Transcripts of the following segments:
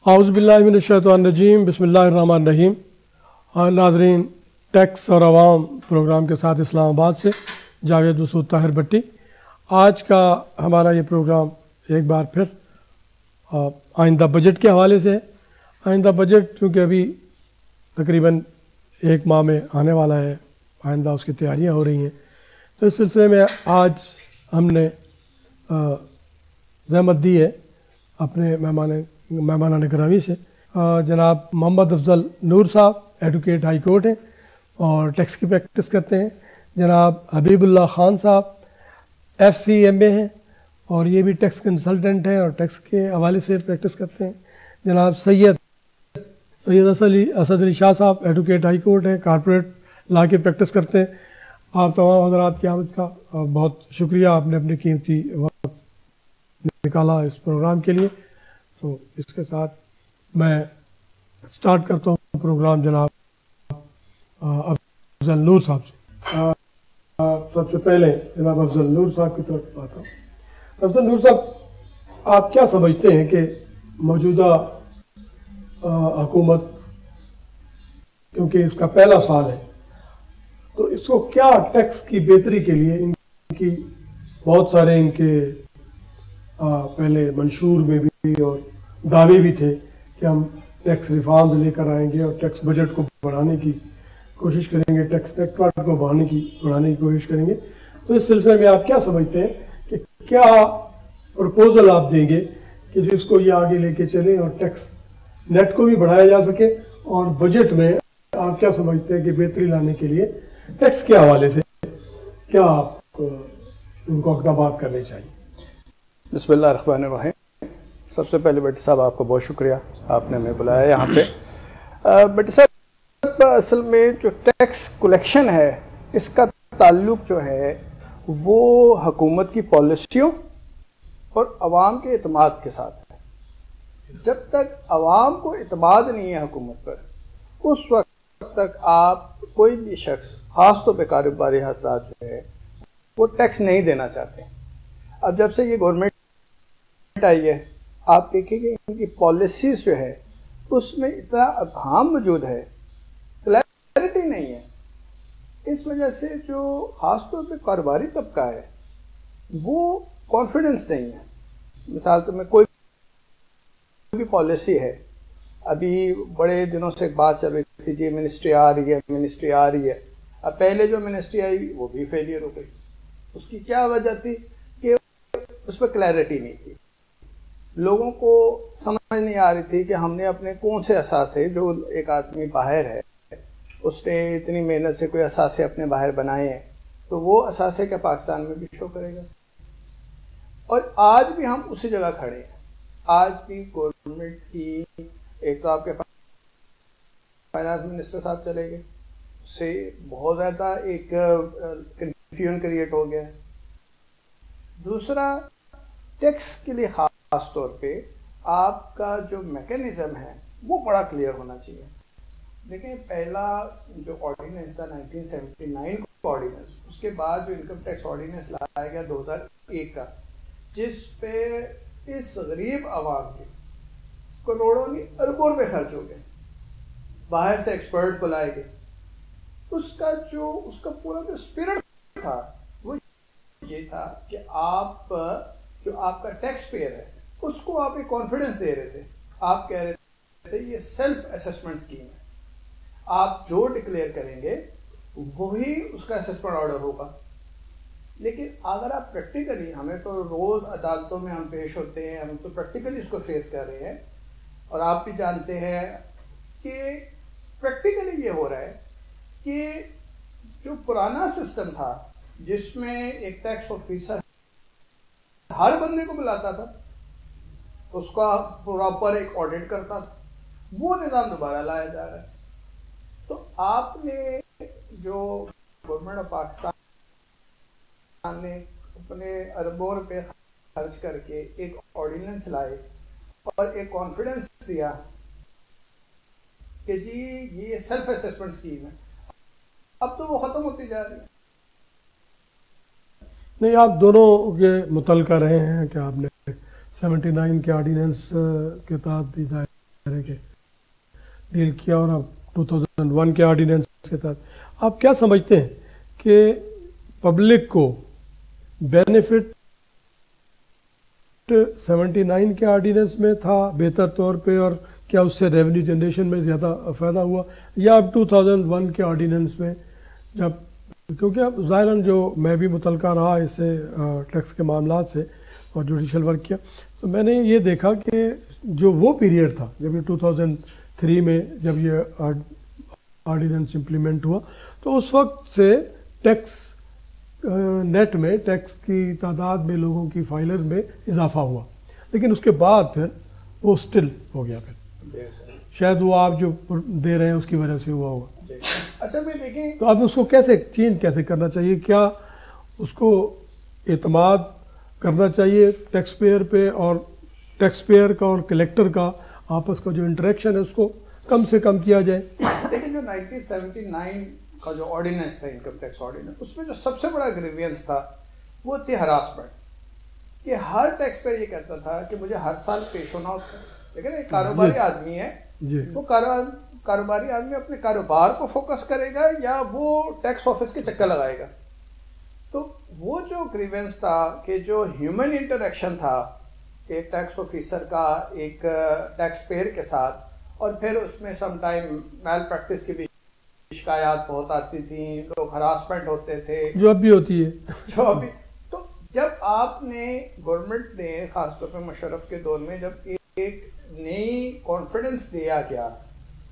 اعوذ باللہ من الشیطان الرجیم، بسم اللہ الرحمن الرحیم۔ ناظرین، ٹیکس اور عوام پروگرام کے ساتھ اسلام آباد سے جاوید مسعود طاہر بٹی۔ آج کا ہمارا یہ پروگرام ایک بار پھر آئندہ بجٹ کے حوالے سے ہے۔ آئندہ بجٹ چونکہ ابھی تقریباً ایک ماہ میں آنے والا ہے، آئندہ اس کی تیاریاں ہو رہی ہیں، تو اس سلسلے میں آج ہم نے زحمت دی ہے اپنے مہمانان گرامی سے۔ جناب محمد افضل نور صاحب ایڈوکیٹ ہائی کورٹ ہیں اور ٹیکس کی پریکٹس کرتے ہیں۔ جناب حبیب اللہ خان صاحب FCMA ہیں اور یہ بھی ٹیکس کنسلٹنٹ ہیں اور ٹیکس کے حوالے سے پریکٹس کرتے ہیں۔ جناب سید اسد علی شاہ صاحب ایڈوکیٹ ہائی کورٹ ہیں، کارپوریٹ لا کی پریکٹس کرتے ہیں۔ آپ تمام حضرات کی آمد کا بہت شکریہ، آپ نے اپنے قیمتی وقت نکالا اس پروگرام کے لیے۔ تو اس کے ساتھ میں سٹارٹ کرتا ہوں پروگرام جناب افضل نور صاحب سے۔ سب سے پہلے جناب افضل نور صاحب کی طرف آتا ہوں۔ افضل نور صاحب، آپ کیا سمجھتے ہیں کہ موجودہ حکومت، کیونکہ اس کا پہلا سال ہے، تو اس کو کیا ٹیکس کی بہتری کے لیے ان کی بہت سارے ان کے پہلے منشور میں بھی اور دعوے بھی تھے کہ ہم ٹیکس ریفارمز لے کر آئیں گے اور ٹیکس بجٹ کو بڑھانے کی کوشش کریں گے، ٹیکس نیٹورک کو بڑھانے کی کوشش کریں گے، تو اس سلسلے میں آپ کیا سمجھتے ہیں کہ کیا پرپوزل آپ دیں گے کہ جس کو یہ آگے لے کے چلیں اور ٹیکس نیٹ کو بھی بڑھایا جا سکے، اور بجٹ میں آپ کیا سمجھتے ہیں کہ بہتری لانے کے لیے ٹیکس کے حوالے سے کیا آپ ان کو اقدامات کرنے چاہیے؟ بسم اللہ الرحمن الرحیم۔ سب سے پہلے بٹی صاحب آپ کا بہت شکریہ، آپ نے ہمیں بلایا یہاں پہ۔ بٹی صاحب، اصل میں جو ٹیکس کلیکشن ہے اس کا تعلق جو ہے وہ حکومت کی پالیسیوں اور عوام کے اعتماد کے ساتھ ہے۔ جب تک عوام کو اعتماد نہیں ہے حکومت پر، اس وقت تک آپ کوئی بھی شخص، خاص طور پہ کاروباری حضرات جو ہے وہ ٹیکس نہیں دینا چاہتے۔ اب جب سے یہ گورنمنٹ آئی ہے، آپ دیکھیں گے ان کی پالیسیز جو ہے اس میں اتنا ابہام موجود ہے، کلیئرٹی نہیں ہے۔ اس وجہ سے جو خاص طور پہ کاروباری طبقہ ہے وہ کانفیڈنس نہیں ہے۔ مثال تو میں کوئی بھی پالیسی ہے، ابھی بڑے دنوں سے ایک بات چل رہی تھی، جی منسٹری آ رہی ہے۔ اب پہلے جو منسٹری آئی وہ بھی فیلئر ہو گئی۔ اس کی کیا وجہ تھی کہ اس پہ کلیئرٹی نہیں تھی، لوگوں کو سمجھ نہیں آ رہی تھی کہ ہم نے اپنے کون سے اثاثے، جو ایک آدمی باہر ہے اس نے اتنی محنت سے کوئی اثاثے اپنے باہر بنائے ہیں، تو وہ اثاثے کیا پاکستان میں بھی شو کرے گا؟ اور آج بھی ہم اسی جگہ کھڑے ہیں۔ آج بھی گورنمنٹ کی، ایک تو آپ کے فائنانس منسٹر صاحب چلے گئے، اس سے بہت زیادہ ایک کنفیوژن کریٹ ہو گیا ہے۔ دوسرا، ٹیکس کے لیے خاص طور پہ آپ کا جو میکینزم ہے وہ بڑا کلیئر ہونا چاہیے۔ دیکھیں، پہلا جو آرڈیننس تھا 1979 کا آرڈیننس، اس کے بعد جو انکم ٹیکس آرڈیننس لایا گیا 2001 کا، جس پہ اس غریب عوام کے کروڑوں نہیں اربوں روپے خرچ ہو گئے، باہر سے ایکسپرٹ بلائے گئے، اس کا پورا جو اسپرٹ تھا وہ یہ تھا کہ آپ جو آپ کا ٹیکس پیئر ہے اس کو آپ ایک کانفیڈنس دے رہے تھے۔ آپ کہہ رہے تھے یہ سیلف اسسمنٹ اسکیم ہے، آپ جو ڈکلیئر کریں گے وہی اس کا اسسمنٹ آرڈر ہوگا۔ لیکن اگر آپ پریکٹیکلی، ہمیں تو روز عدالتوں میں ہم پیش ہوتے ہیں، ہم تو پریکٹیکلی اس کو فیس کر رہے ہیں، اور آپ بھی جانتے ہیں کہ پریکٹیکلی یہ ہو رہا ہے کہ جو پرانا سسٹم تھا جس میں ایک ٹیکس آفیسر ہر بندے کو بلاتا تھا، اس کا پراپر ایک آڈٹ کرتا تھا، وہ نظام دوبارہ لایا جا رہا ہے۔ تو آپ نے جو گورنمنٹ آف پاکستان نے اپنے اربوں روپے خرچ کر کے ایک آرڈیننس لائے اور ایک کانفیڈنس دیا کہ جی یہ سیلف اسسمنٹ اسکیم ہے، اب تو وہ ختم ہوتی جا رہی ہے۔ نہیں، آپ دونوں کے متعلقہ رہے ہیں کہ آپ نے 79 کے آرڈیننس کے تحت دی جائے طرح کے ڈیل کیا اور اب 2001 کے آرڈیننس کے تحت آپ کیا سمجھتے ہیں کہ پبلک کو بینیفٹ 79 کے آرڈیننس میں تھا بہتر طور پہ، اور کیا اس سے ریونیو جنریشن میں زیادہ فائدہ ہوا، یا اب 2001 کے آرڈیننس میں جب، کیونکہ اب ظاہراً جو میں بھی متعلقہ رہا اس سے ٹیکس کے معاملات سے اور جوڈیشل ورک کیا، تو میں نے یہ دیکھا کہ جو وہ پیریڈ تھا جب یہ 2003 میں جب یہ آرڈیننس امپلیمنٹ ہوا، تو اس وقت سے ٹیکس نیٹ میں ٹیکس کی تعداد میں لوگوں کی فائلر میں اضافہ ہوا، لیکن اس کے بعد پھر وہ سٹل ہو گیا، پھر شاید وہ آپ جو دے رہے ہیں اس کی وجہ سے ہوا ہوگا۔ اصل میں دیکھیں تو اب اس کو کیسے چینج کیسے کرنا چاہیے، کیا اس کو اعتماد کرنا چاہیے ٹیکس پیئر پہ، اور ٹیکس پیئر کا اور کلیکٹر کا آپس کا جو انٹریکشن ہے اس کو کم سے کم کیا جائے؟ لیکن جو 1979 کا جو آرڈیننس تھا انکم ٹیکس آرڈیننس، اس میں جو سب سے بڑا گریوینس تھا وہ تھی ہراسمنٹ، کہ ہر ٹیکس پیئر یہ کہتا تھا کہ مجھے ہر سال پیش ہونا ہوتا ہے، لیکن ایک کاروباری آدمی ہے، وہ کاروباری آدمی اپنے کاروبار کو فوکس کرے گا یا وہ ٹیکس آفس کے چکر لگائے گا؟ تو وہ جو گریوینس تھا کہ جو ہیومن انٹریکشن تھا ایک ٹیکس آفیسر کا ایک ٹیکس پیئر کے ساتھ، اور پھر اس میں سم ٹائم میل پریکٹس کی بھی شکایات بہت آتی تھیں، لوگ ہراسمنٹ ہوتے تھے، جو اب بھی ہوتی ہے، تو جب آپ نے گورنمنٹ نے خاص طور پہ مشرف کے دور میں جب ایک نئی کانفیڈنس دیا گیا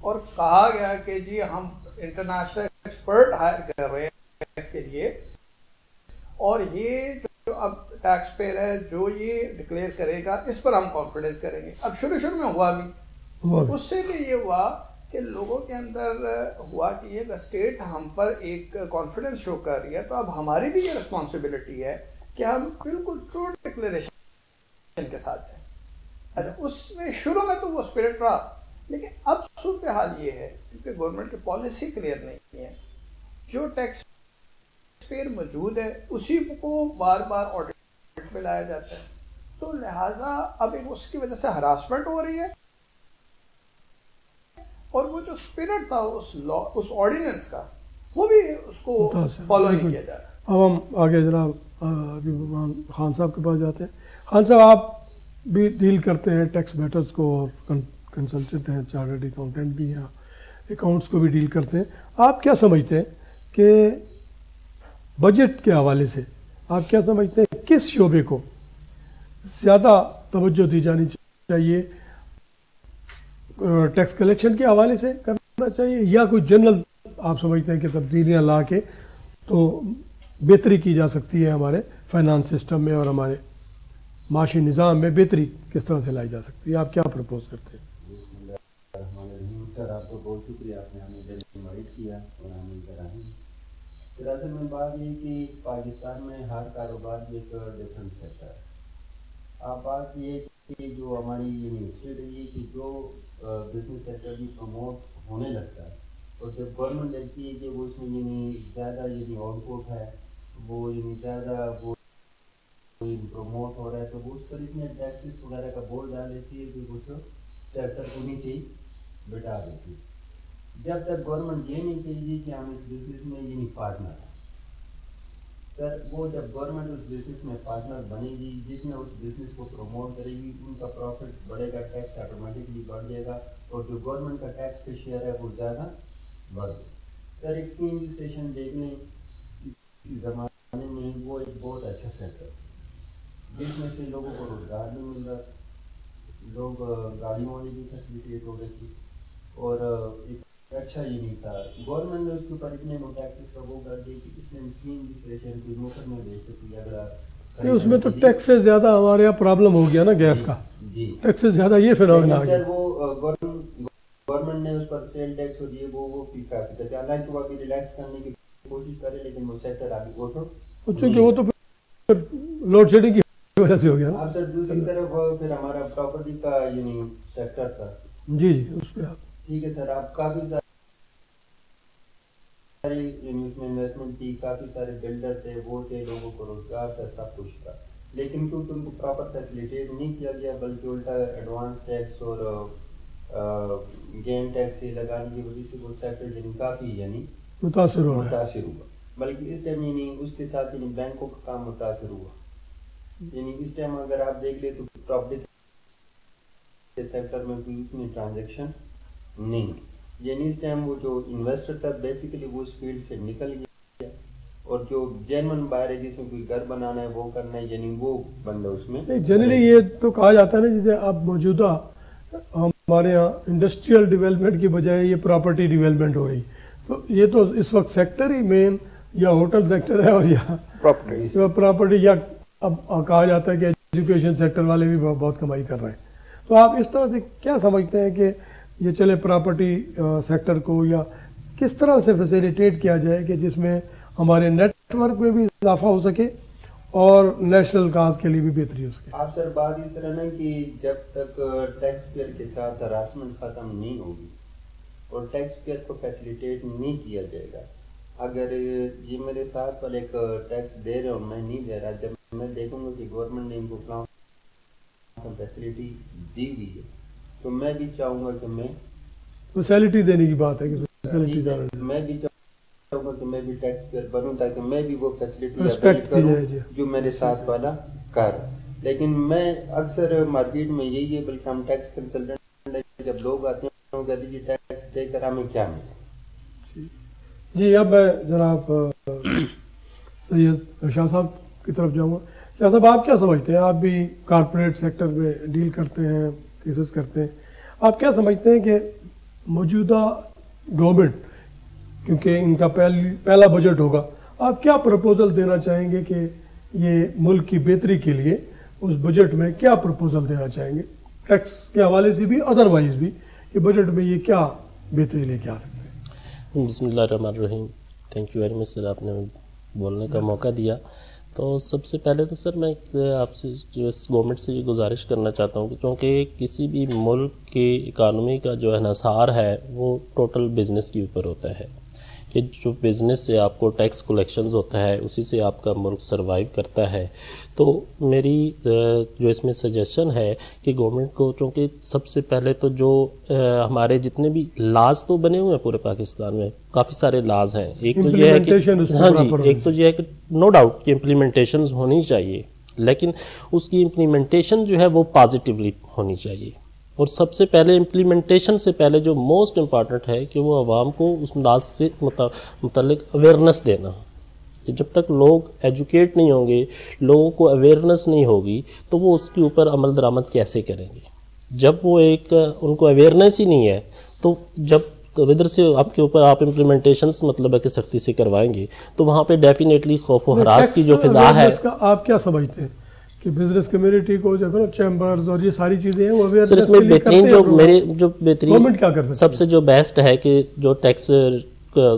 اور کہا گیا کہ جی ہم انٹرنیشنل ایکسپرٹ ہائر کر رہے ہیں اس کے لیے، اور یہ جو اب ٹیکس پیئر ہے جو یہ ڈکلیئر کرے گا اس پر ہم کانفیڈنس کریں گے، اب شروع میں ہوا بھی، اس سے بھی یہ ہوا کہ لوگوں کے اندر ہوا کہ یہ اسٹیٹ ہم پر ایک کانفیڈنس شو کر رہی ہے، تو اب ہماری بھی یہ رسپانسبلٹی ہے کہ ہم بالکل ٹرو ڈکلیریشن کے ساتھ جائیں۔ اچھا، اس میں شروع میں تو وہ اسپرٹ رہا، لیکن اب صورتحال یہ ہے کیونکہ گورنمنٹ کی پالیسی کلیئر نہیں ہے، جو ٹیکس پیئر موجود ہے اسی کو بار بار آڈٹ میں لایا جاتا ہے، تو لہٰذا اب اس کی وجہ سے ہراسمنٹ ہو رہی ہے، اور وہ جو اسپرٹ تھا اس آرڈیننس کا وہ بھی اس کو فالو نہیں کیا جا رہا۔ اب ہم آگے جناب خان صاحب کے پاس جاتے ہیں۔ خان صاحب، آپ بھی ڈیل کرتے ہیں ٹیکس میٹرز کو اور کنسلٹنٹ ہیں، چارٹرڈ اکاؤنٹنٹ بھی ہیں، اکاؤنٹس کو بھی ڈیل کرتے ہیں، آپ کیا سمجھتے ہیں کہ بجٹ کے حوالے سے آپ کیا سمجھتے ہیں کس شعبے کو زیادہ توجہ دی جانی چاہیے؟ ٹیکس کلیکشن کے حوالے سے کرنا چاہیے، یا کوئی جنرل آپ سمجھتے ہیں کہ تبدیلیاں لا کے تو بہتری کی جا سکتی ہے، ہمارے فائنانس سسٹم میں اور ہمارے معاشی نظام میں بہتری کس طرح سے لائی جا سکتی ہے؟ آپ کیا پرپوز کرتے ہیں؟ سر، آپ کو بہت شکریہ، آپ نے ہمیں انوائٹ کیا اور ہم ادھر آئے۔ دراصل میں بات یہ کہ پاکستان میں ہر کاروبار کی ایک ڈفرینٹ سیکٹر ہے۔ آپ بات یہ کہ جو ہماری یونیورسٹی رہی ہے کہ جو بزنس سیکٹر بھی پروموٹ ہونے لگتا ہے، اور جب گورنمنٹ دیکھتی ہے کہ وہ اس میں زیادہ آؤٹ پٹ ہے، وہ زیادہ وہ پروموٹ ہو رہا ہے، تو وہ اس پر اتنے ٹیکسز وغیرہ کا بورڈ ڈال دیتی ہے کہ اس سیکٹر کو نیچے ہی بٹھا دیتی ہے۔ جب تک گورنمنٹ یہ نہیں کہے کہ ہم اس بزنس میں پارٹنر ہیں، سر وہ جب گورنمنٹ اس بزنس میں پارٹنر بنے گی، جس میں اس بزنس کو پروموٹ کرے گی، ان کا پروفٹ بڑھے گا، ٹیکس آٹومیٹکلی بڑھ جائے گا، اور جو گورنمنٹ کا ٹیکس کا شیئر ہے وہ زیادہ بڑھ جائے گا۔ سر، ایک سی این جی اسٹیشن دیکھ لیں، اس زمانے میں وہ ایک بہت اچھا سیکٹر ہے جس میں سے لوگوں کو روزگار بھی مل رہا، لوگ گاڑیوں والی بھی فیسلٹیٹ ہو رہی تھی، اور ایک اچھا یہ نہیں تھا۔ گورنمنٹ نے اس کے اوپر اتنے ٹیکسز کا وہ کر دی کہ اس نے مسکین کی اسٹیشن کوئی مفت میں بیچ سکتی ہے۔ اگر اس میں تو ٹیکس سے زیادہ ہمارے یہاں پرابلم ہو گیا نا، گیس کا ٹیکس سے زیادہ یہ فینومینا آ گیا۔ وہ گورنمنٹ نے اس پر سیل ٹیکس جو دیے وہ فیکا تھا، اللہ تو ابھی ریلیکس کرنے کی کوشش کرے، لیکن وہ سیکٹر ابھی وہ چونکہ وہ تو پھر لوڈ شیڈنگ کی وجہ سے ہو گیا نا۔ اب سر دوسری طرف پھر ہمارا پراپرٹی کا سیکٹر تھا، جی اس پہ آپ ٹھیک ہے سر، آپ کافی ساری اس میں انویسٹمنٹ کی، کافی سارے بلڈر تھے، وہ تھے، لوگوں کو روزگار تھا، سب کچھ تھا، لیکن کیونکہ ان کو پراپر فیسلیٹیٹ نہیں کیا گیا، بلکہ الٹا ایڈوانس ٹیکس اور گین ٹیکس لگانے کی وجہ سے وہ سیکٹر یعنی کافی یعنی متاثر ہوا، بلکہ اس ٹائم یعنی اس کے ساتھ یعنی بینکوں کا کام متاثر ہوا. یعنی اس ٹائم اگر آپ دیکھ لیں تو پراپرٹی سیکٹر میں کوئی اتنی ٹرانزیکشن نہیں. یعنی اس ٹائم وہ جو انویسٹر تھا بیسیکلی وہ اس فیلڈ سے نکل گیا، اور جو جینون بائر ہے جس میں کوئی گھر بنانا ہے وہ کرنا ہے یعنی وہ بندہ اس میں. جنرلی یہ تو کہا جاتا ہے نا جیسے اب موجودہ ہمارے یہاں انڈسٹریل ڈیولپمنٹ کی بجائے یہ پراپرٹی ڈیولپمنٹ ہو رہی، تو یہ تو اس وقت سیکٹر ہی مین یا ہوٹل سیکٹر ہے اور یا پراپرٹی، یا اب کہا جاتا ہے کہ ایجوکیشن سیکٹر والے بھی بہت کمائی کر رہے ہیں. تو آپ اس طرح سے کیا سمجھتے ہیں کہ یہ چلے پراپرٹی سیکٹر کو یا کس طرح سے فیسیلیٹیٹ کیا جائے کہ جس میں ہمارے نیٹ ورک میں بھی اضافہ ہو سکے اور نیشنل کاز کے لیے بھی بہتری ہو سکے؟ آپ سر بات اس طرح نا کہ جب تک ٹیکس پیئر کے ساتھ ہراسمنٹ ختم نہیں ہوگی اور ٹیکس پیئر کو فیسیلیٹیٹ نہیں کیا جائے گا، اگر یہ میرے ساتھ والے ایک ٹیکس دے رہے ہوں میں نہیں دے رہا، جب میں دیکھوں گا کہ گورنمنٹ نے ان کو فیسیلٹی دی ہوئی ہے تو میں بھی چاہوں گا کہ میں فیسیلٹی دینے کی بات ہے کہ فیسیلٹی میں بھی چاہوں گا کہ میں بھی ٹیکس پیئر بنوں تاکہ میں بھی وہ فیسلٹی کروں جو میرے ساتھ والا کر. لیکن میں اکثر مارکیٹ میں یہی ہے، بلکہ ہم ٹیکس کنسلٹنٹ جب لوگ آتے ہیں کہتے ہیں جی ٹیکس دے کر ہمیں کیا ملے. جی اب میں جناب سید شاہ صاحب کی طرف جاؤں گا. شاہ صاحب آپ کیا سمجھتے ہیں، آپ بھی کارپوریٹ سیکٹر میں ڈیل کرتے ہیں، کیسز کرتے ہیں، آپ کیا سمجھتے ہیں کہ موجودہ گورنمنٹ، کیونکہ ان کا پہلا بجٹ ہوگا، آپ کیا پرپوزل دینا چاہیں گے کہ یہ ملک کی بہتری کے لیے اس بجٹ میں کیا پرپوزل دینا چاہیں گے ٹیکس کے حوالے سے بھی ادروائز بھی، کہ بجٹ میں یہ کیا بہتری لے کے آ سکتے ہیں؟ بسم اللہ الرحمن الرحیم. تھینک یو ویری مچ سر، آپ نے بولنے کا موقع دیا. تو سب سے پہلے تو سر میں آپ سے جو گورنمنٹ سے یہ گزارش کرنا چاہتا ہوں کہ چونکہ کسی بھی ملک کی اکانومی کا جو انحصار ہے وہ ٹوٹل بزنس کے اوپر ہوتا ہے، کہ جو بزنس سے آپ کو ٹیکس کلیکشنز ہوتا ہے اسی سے آپ کا ملک سروائیو کرتا ہے. تو میری جو اس میں سجیشن ہے کہ گورنمنٹ کو، چونکہ سب سے پہلے تو جو ہمارے جتنے بھی لاز تو بنے ہوئے ہیں پورے پاکستان میں، کافی سارے لاز ہیں. ایک تو یہ ہے کہ ہاں جی، ایک تو یہ ہے کہ نو ڈاؤٹ کہ امپلیمنٹیشنز ہونی چاہیے، لیکن اس کی امپلیمنٹیشن جو ہے وہ پازیٹیولی ہونی چاہیے. اور سب سے پہلے امپلیمنٹیشن سے پہلے جو موسٹ امپارٹنٹ ہے کہ وہ عوام کو اس لاز سے متعلق اویئرنیس دینا، کہ جب تک لوگ ایجوکیٹ نہیں ہوں گے، لوگوں کو اویئرنیس نہیں ہوگی تو وہ اس کے اوپر عمل درآمد کیسے کریں گے. جب وہ ان کو اویئرنیس ہی نہیں ہے تو جب ادھر سے آپ کے اوپر آپ امپلیمنٹیشنز مطلب ہے کہ سختی سے کروائیں گے تو وہاں پہ ڈیفینیٹلی خوف و ہراس کی جو فضا ہے. آپ کیا سمجھتے ہیں کہ بزنس کمیونٹی کو جو ہے چیمبرز اور یہ ساری چیزیں ہیں وہ اویئرنیس سر اس میں بہترین جو میرے جو بہترین سب سے جو بیسٹ ہے کہ جو ٹیکس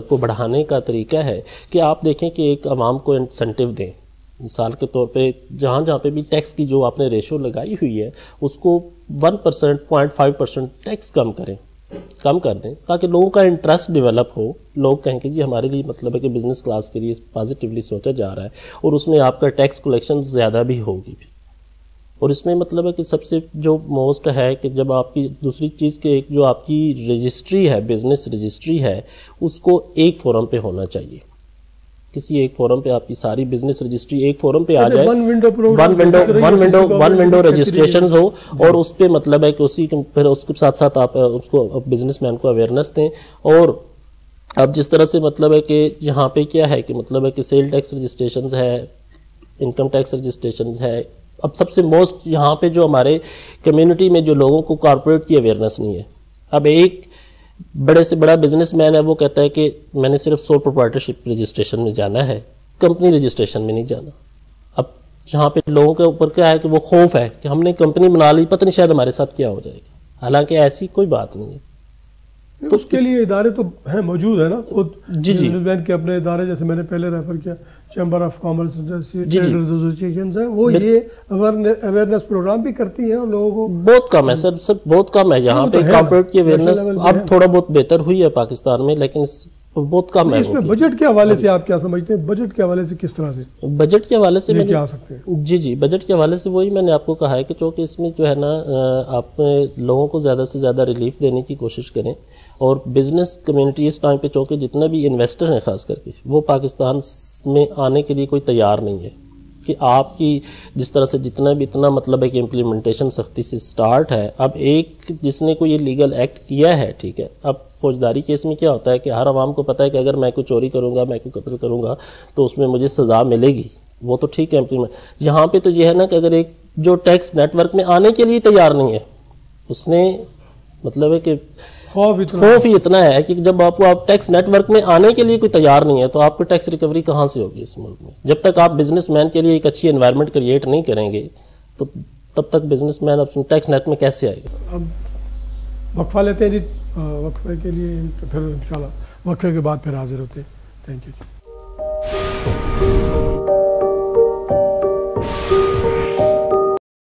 کو بڑھانے کا طریقہ ہے کہ آپ دیکھیں کہ ایک عوام کو انسینٹیو دیں. مثال کے طور پہ جہاں پہ بھی ٹیکس کی جو آپ نے ریشو لگائی ہوئی ہے اس کو 1%, 0.5% ٹیکس کم کر دیں تاکہ لوگوں کا انٹرسٹ ڈیولپ ہو. لوگ کہیں کہ جی ہمارے لیے مطلب ہے کہ بزنس کلاس کے لیے پازیٹیولی سوچا جا رہا ہے اور اس میں آپ کا ٹیکس کلیکشن زیادہ بھی ہوگی بھی. اور اس میں مطلب ہے کہ سب سے جو موسٹ ہے کہ جب آپ کی دوسری چیز کہ ایک جو آپ کی رجسٹری ہے، بزنس رجسٹری ہے، اس کو ایک فورم پہ ہونا چاہیے. کسی ایک فورم پہ آپ کی ساری بزنس رجسٹری ایک فورم پہ آ جائے، ون ونڈو رجسٹریشنز ہو، اور اس پہ مطلب ہے کہ پھر اس کے ساتھ ساتھ آپ اس کو بزنس مین کو اویئرنیس دیں. اور اب جس طرح سے مطلب ہے کہ یہاں پہ کیا ہے کہ مطلب ہے کہ سیل ٹیکس رجسٹریشنز ہے، انکم ٹیکس رجسٹریشنز ہے. اب سب سے موسٹ یہاں پہ جو ہمارے کمیونٹی میں جو لوگوں کو کارپوریٹ کی اویئرنیس نہیں ہے. اب ایک بڑے سے بڑا بزنس مین ہے وہ کہتا ہے کہ میں نے صرف سول پروپرائٹرشپ رجسٹریشن میں جانا ہے، کمپنی رجسٹریشن میں نہیں جانا. اب یہاں پہ لوگوں کے اوپر کیا ہے کہ وہ خوف ہے کہ ہم نے کمپنی بنا لی، پتہ نہیں شاید ہمارے ساتھ کیا ہو جائے گا، حالانکہ ایسی کوئی بات نہیں ہے. تو اس کے لیے ادارے تو ہیں، موجود ہے نا. جی بزنس کے اپنے ادارے، جیسے میں نے پہلے ریفر کیا chamber of commerce traders associations ہیں، وہ یہ اویئرنیس پروگرام بھی کرتی ہیں. لوگوں کو بہت کم ہے سر بہت کم ہے یہاں پہ کارپوریٹ کی اویئرنیس. اب تھوڑا بہت بہتر ہوئی ہے پاکستان میں، لیکن بہت کم ہے. اس میں بجٹ کے حوالے سے آپ کیا سمجھتے ہیں؟ بجٹ کے حوالے سے کس طرح سے بجٹ کے حوالے سے لے آ سکتے ہیں؟ جی بجٹ کے حوالے سے وہی میں نے آپ کو کہا ہے کہ چونکہ اس میں جو ہے نا آپ لوگوں کو زیادہ سے زیادہ ریلیف دینے کی کوشش کریں, اور بزنس کمیونٹی اس ٹائم پہ چونکہ جتنے بھی انویسٹر ہیں خاص کر کے وہ پاکستان میں آنے کے لیے کوئی تیار نہیں ہے, کہ آپ کی جس طرح سے جتنا بھی اتنا مطلب ہے کہ امپلیمنٹیشن سختی سے سٹارٹ ہے. اب ایک جس نے کوئی یہ لیگل ایکٹ کیا ہے, ٹھیک ہے, اب فوجداری کیس میں کیا ہوتا ہے کہ ہر عوام کو پتہ ہے کہ اگر میں کوئی چوری کروں گا, میں کوئی قتل کروں گا تو اس میں مجھے سزا ملے گی, وہ تو ٹھیک ہے امپلیمنٹ. یہاں پہ تو یہ ہے نا کہ اگر ایک جو ٹیکس نیٹ ورک میں آنے کے لیے تیار نہیں ہے, اس نے مطلب ہے کہ خوف ہی اتنا ہے کہ جب آپ ٹیکس نیٹ ورک میں آنے کے لیے کوئی تیار نہیں ہے تو آپ کو ٹیکس ریکوری کہاں سے ہوگی اس ملک میں؟ جب تک آپ بزنس مین کے لیے ایک اچھی انوائرمنٹ کریٹ نہیں کریں گے تو تب تک بزنس مین اب ٹیکس نیٹ میں کیسے آئے گا؟ اب وقفہ لیتے ہیں جی, وقفے کے لیے پھر انشاءاللہ وقفے کے بعد پھر حاضر ہوتے ہیں. Thank you.